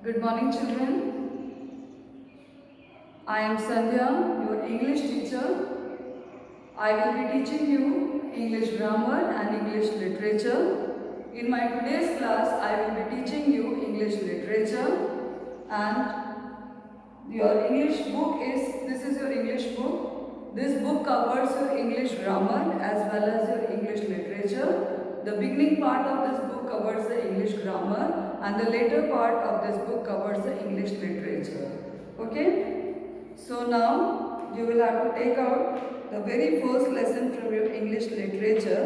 Good morning, children. I am Sandhya, your English teacher. I will be teaching you English grammar and English literature. In my today's class, I will be teaching you English literature, and your English book this is your English book. This book covers your English grammar as well as your English literature. The beginning part of this book covers the English grammar and the later part of this book covers the English literature. Okay? So now you will have to take out the very first lesson from your English literature.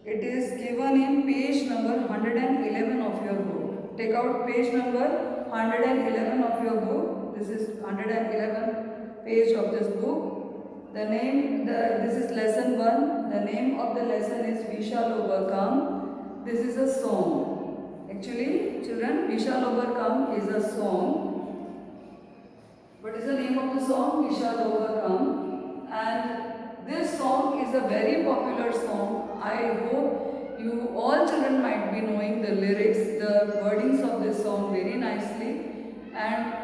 It is given in page number 111 of your book. Take out page number 111 of your book. This is 111 page of this book. This is lesson 1. The name of the lesson is We Shall Overcome. This is a song. Actually, children, We Shall Overcome is a song. What is the name of the song? We Shall Overcome. And this song is a very popular song. I hope you all children might be knowing the lyrics, the wordings of this song very nicely. And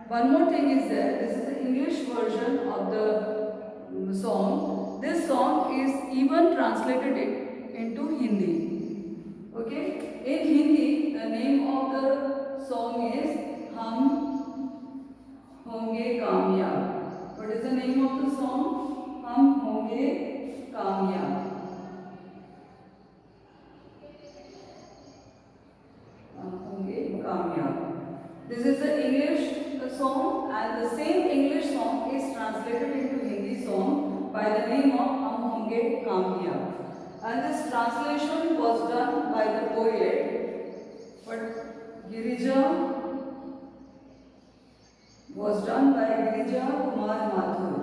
one more thing is that this is the English version of the song. This song is even translated into Hindi. Okay? In Hindi, the name of the song is Hum Honge Kamyab. What is the name of the song? Hum Honge Kamyab. Hum Honge Kamyab. This is the English song, and the same English song is translated into Hindi song by the name of Hum Honge Kamyab. And this translation was done by the poet, but Girija was done by Girija Kumar Mathur.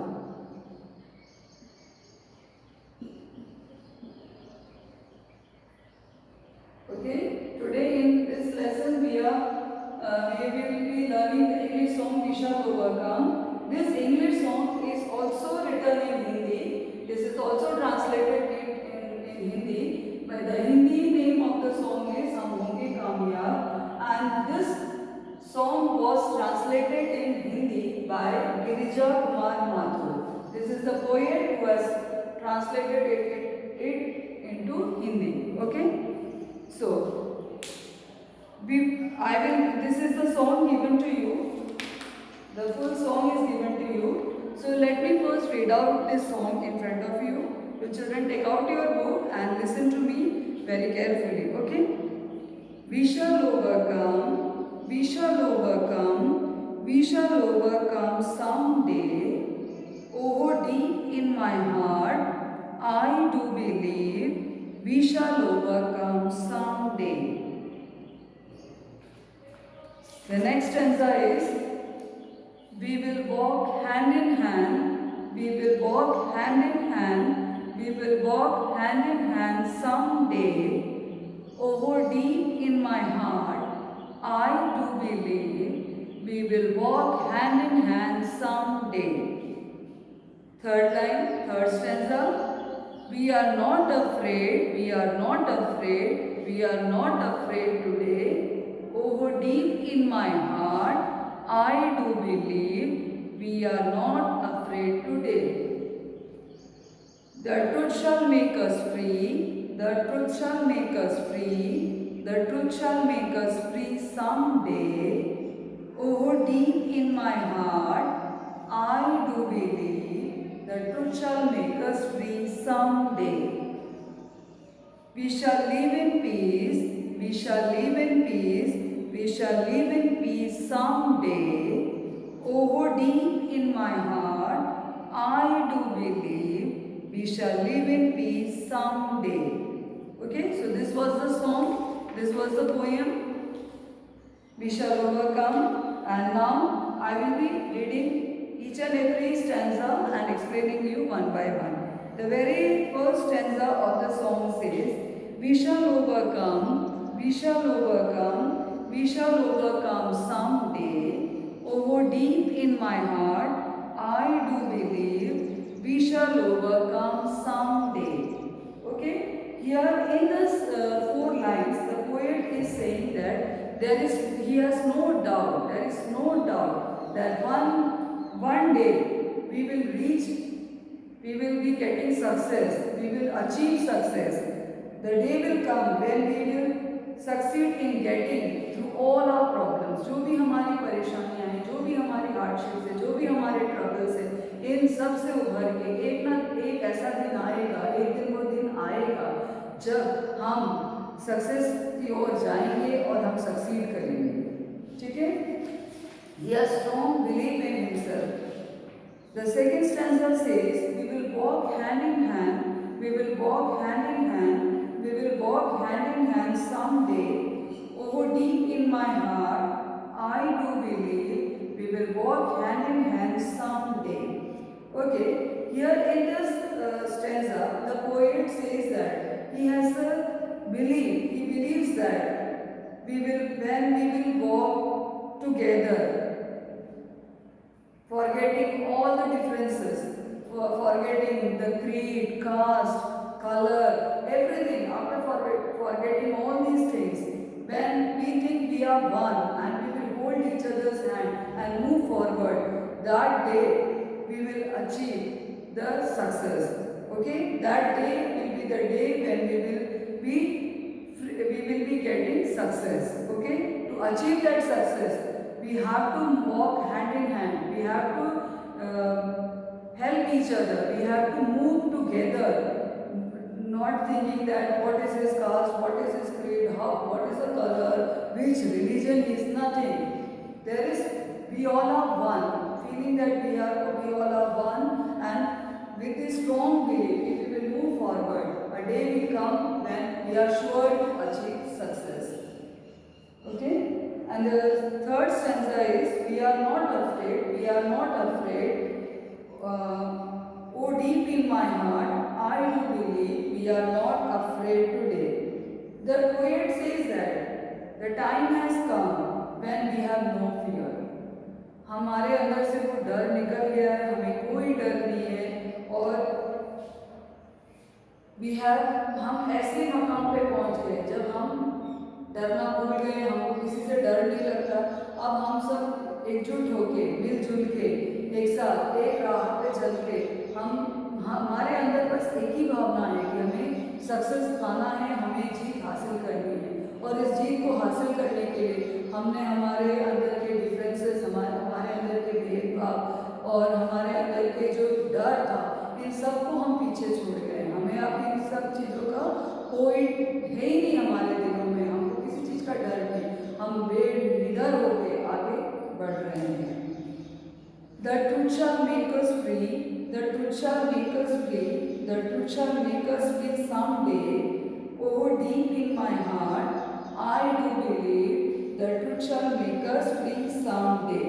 Okay, today in this lesson we will be learning the English song We Shall Overcome. This English song is also written in Hindi. This is also translated in Hindi. But the Hindi name of the song is Hum Honge Kamyab, and this song was translated in Hindi by Girija Kumar Mathur. This is the poet who has translated it into Hindi. Okay? So, this is the song given to you. The full song is given to you. So let me first read out this song in front of you. You children take out your book and listen to me very carefully. Okay? We shall overcome. We shall overcome. We shall overcome someday. Oh, deep in my heart, I do believe we shall overcome someday. The next stanza is, we will walk hand in hand, we will walk hand in hand, we will walk hand in hand someday. Oh, deep in my heart, I do believe we will walk hand in hand someday. Third stanza, we are not afraid, we are not afraid, we are not afraid today. Oh, deep in my heart, I do believe we are not afraid today. The truth shall make us free, the truth shall make us free, the truth shall make us free someday. Oh, deep in my heart, I do believe the truth shall make us free someday. We shall live in peace, we shall live in peace, we shall live in peace someday. Oh, deep in my heart, I do believe we shall live in peace someday. Okay, so this was the song, this was the poem, We Shall Overcome, and now I will be reading each and every stanza and explaining you one by one. The very first stanza of the song says, we shall overcome, we shall overcome, we shall overcome someday. Oh, deep in my heart, I do believe we shall overcome someday. Okay? Here in this 4 lines, the poet is saying that he has no doubt, there is no doubt that one day we will reach, we will be getting success, we will achieve success. The day will come when we will succeed in getting through all our problems. जो भी हमारी परेशानियां हैं, जो भी हमारी hardships है, जो भी हमारे ट्रबल्स है, इन सब से उभर के एक ना एक ऐसा दिन आएगा, एक दिन वो दिन आएगा जब हम सक्सेस की ओर जाएंगे और हम सक्सीड करेंगे. ठीक है? He has strong belief in himself. The second stanza says, we will walk hand in hand, we will walk hand in hand, we will walk hand in hand someday. Oh, deep in my heart, I do believe we will walk hand in hand someday. Okay, here in this stanza, the poet says that he has a belief, he believes that when we will walk together, forgetting all the differences, forgetting the creed, caste, color, everything, after forgetting all these things, when we think we are one and we will hold each other's hand and move forward, that day we will achieve the success. Okay, that day will be the day when we will be getting success. Okay, to achieve that success, we have to walk hand in hand, we have to help each other, we have to move together, not thinking that what is his caste, what is his creed, what is the color, which religion is nothing. There is, we all are one, feeling that we all are one, and with this strong belief, if we will move forward, a day will come when we are sure to achieve success. Okay? And the third stanza is, we are not afraid, we are not afraid. Oh, deep in my heart, I do believe we are not afraid today. The poet says that the time has come when we have no fear. हमारे अंदर से वो डर निकल गया है, हमें कोई डर नहीं है, और हम ऐसे मकाम पे पहुंच गए जब हम डरना भूल गए, हमको किसी से डर नहीं लगता. अब हम सब एकजुट होके, मिलजुल के, एक साथ एक राह पे चल के, हमारे अंदर बस एक ही भावना है कि हमें सक्सेस पाना है, हमें जीत हासिल करनी है. और इस जीत को हासिल करने के लिए हमने हमारे अंदर के डिफरेंसेस, हमारे अंदर के भेदभाव और हमारे अंदर के जो डर था, इन सबको हम पीछे छोड़ गए. हमें अब इन सब चीज़ों का कोई है ही नहीं हमारे दिलों में, हमको किसी चीज़ का डर नहीं, हम बेनिडर होकर आगे बढ़ रहे हैं. The truth shall make us free, the truth shall make us free, the truth shall make us free someday. Oh, deep in my heart, I do believe the truth shall make us free someday.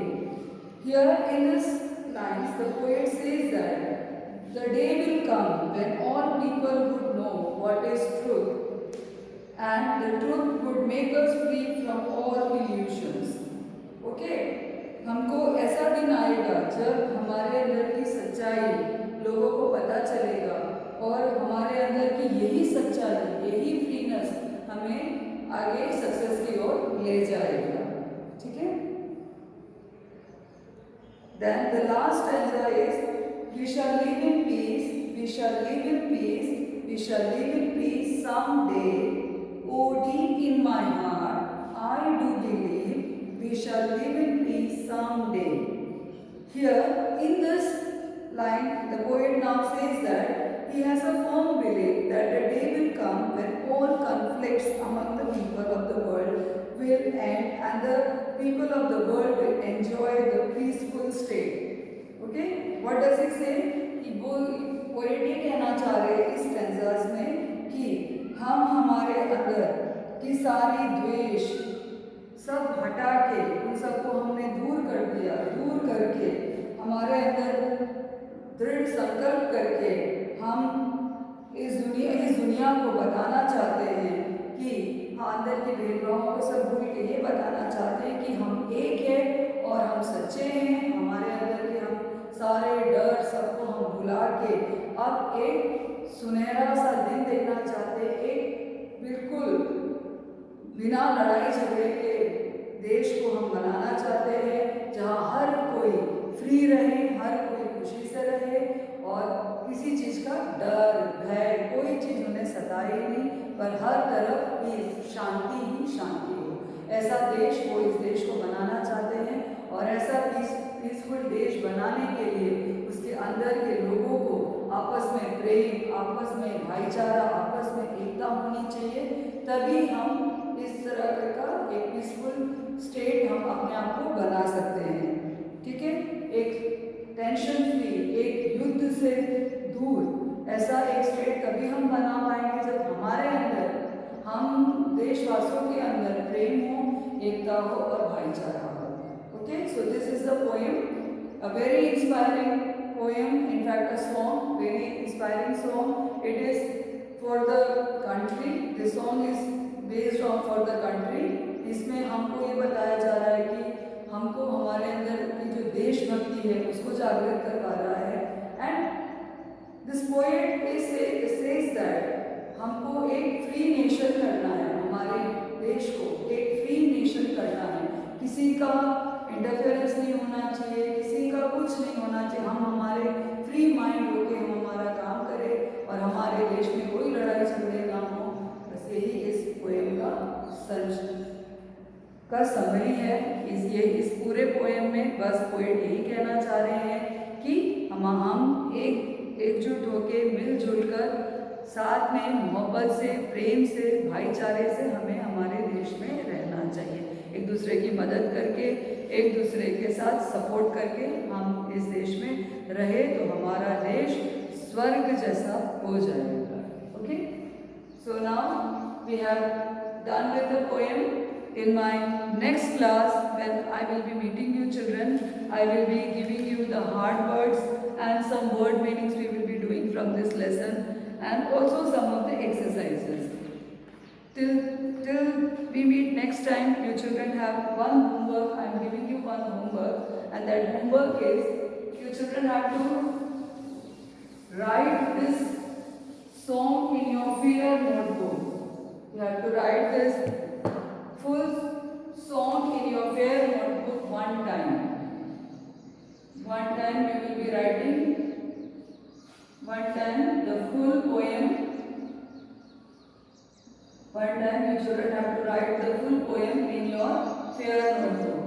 Here in this lines, the poet says that the day will come when all people would know what is truth, and the truth would make us free from all illusions. Okay? हमको ऐसा दिन आएगा जब हमारे अंदर की सच्चाई लोगों को पता चलेगा और हमारे अंदर की यही सच्चाई, यही फ्रीनेस हमें आगे सक्सेस की ओर ले जाएगा. ठीक है? Then the last stanza is, we shall live in peace, we shall live in peace, we shall live in peace someday. Oh, deep in my heart, I do believe we shall live in peace someday. Here, in this line, the poet now says that he has a firm belief that a day will come when all conflicts among the people of the world will end and the people of the world will enjoy the peaceful state. Okay? What does it say? कि वो poet ये कहना चाह रहे हैं इस stanzas में कि हम हमारे अंदर की सारी द्वेष सब हटा के, उन सबको हमने दूर कर दिया, दूर करके हमारे अंदर दृढ़ संकल्प करके हम इस दुनिया को बताना चाहते हैं कि अंदर के भेदभावों को सब भूल के ये बताना चाहते हैं कि हम एक है और हम सच्चे हैं. हमारे अंदर के हम सारे डर सबको हम भुला के अब एक सुनहरा सा दिन देखना चाहते हैं, एक बिल्कुल बिना लड़ाई झगड़े के देश को हम बनाना चाहते हैं जहाँ हर कोई फ्री रहे, हर कोई खुशी से रहे और किसी चीज़ का डर भय कोई चीज़ उन्हें सताए नहीं, पर हर तरफ पीस शांति ही शांति हो। ऐसा देश वो इस देश को बनाना चाहते हैं और ऐसा पीसफुल देश बनाने के लिए उसके अंदर के लोगों को आपस में प्रेम, आपस में भाईचारा, आपस में एकता होनी चाहिए, तभी हम इस तरह का एक पीसफुल स्टेट हम अपने आप को बना सकते हैं। ठीक है, एक टेंशन फ्री, एक युद्ध से दूर ऐसा एक स्टेट तभी हम बना पाएंगे जब हमारे अंदर, हम देशवासियों के अंदर प्रेम हो, एकता हो और भाईचारा हो। Okay, so this is the poem, a very inspiring poem, in fact a song, very inspiring song. It is for the country. This song is based on for the country. इसमें हमको ये बताया जा रहा है कि हमको हमारे अंदर की जो देशभक्ति है उसको जागृत करवा रहा है। And this poet says that हमको एक फ्री नेशन करना है, हमारे देश को एक फ्री नेशन करना है, किसी का इंटरफेरेंस नहीं होना चाहिए, किसी का कुछ नहीं होना चाहिए, हम हमारे फ्री माइंड होके हम हमारा काम करें और हमारे देश में कोई लड़ाई झगड़े ना हो। बस यही इस पोएम का समरी है। इस पूरे पोएम में बस पोएट यही कहना चाह रहे हैं कि हम एकजुट होके मिलजुल कर साथ में मोहब्बत से, प्रेम से, भाईचारे से हमें हमारे देश में रहना चाहिए, एक दूसरे की मदद करके, एक दूसरे के साथ सपोर्ट करके हम इस देश में रहे तो हमारा देश स्वर्ग जैसा हो जाएगा। Okay, so now we have done with the poem. In my next class, when I will be meeting you children, I will be giving you the hard words and some word meanings we will be doing from this lesson, and also some of the exercises. Till we meet next time, you children have one homework. I am giving you one homework, and that homework is you children have to write this song in your fair notebook. You have to write this full song in your fair notebook one time. One time you will be writing, one time the full poem. One time you children have to write the full poem in your fair notebook.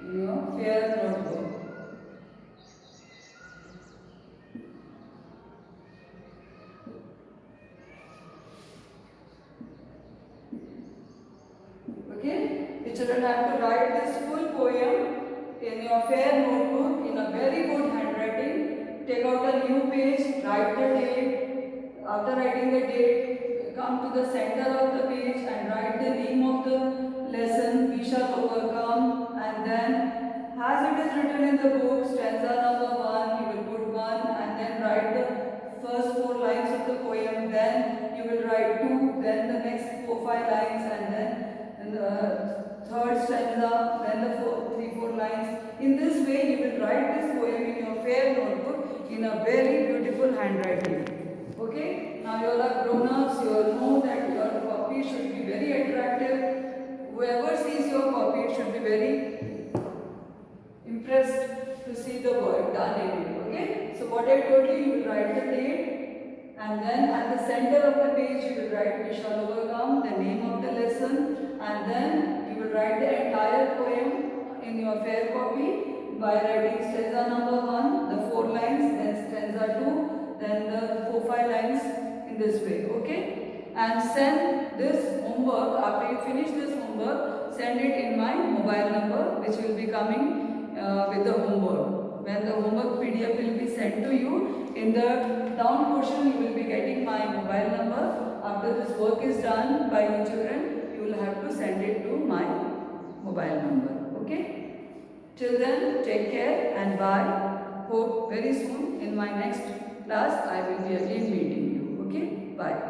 In your fair notebook. Okay? You children have to write this full poem in your fair notebook in a very good handwriting. Take out a new page, write the date. After writing the date, come to the center of the page and write the name of the lesson, We Shall Overcome. And then, as it is written in the book, stanza number 1, you will put 1 and then write the first 4 lines of the poem. Then you will write 2, then the next 4-5 lines, and then the third stanza, then the 3-4 lines. In this way you will write this poem in your fair notebook in a very beautiful handwriting. Okay, now you all are grown ups, you all know that your copy should be very attractive. Whoever sees your copy should be very impressed to see the work done in it. Okay, so what I told you, you will write the date, and then at the center of the page you will write We Shall Overcome, the name of the lesson, and then you will write the entire poem in your fair copy by writing stanza number 1, the 4 lines, then stanza 2, then the 4-5 lines in this way. Okay, and send this homework, after you finish this homework, send it in my mobile number which will be coming with the homework. When the homework PDF will be sent to you, in the down portion you will be getting my mobile number. After this work is done by you children, you will have to send it to my mobile number. Okay, till then take care and bye. Hope very soon in my next class I will be again meeting you. Okay, bye.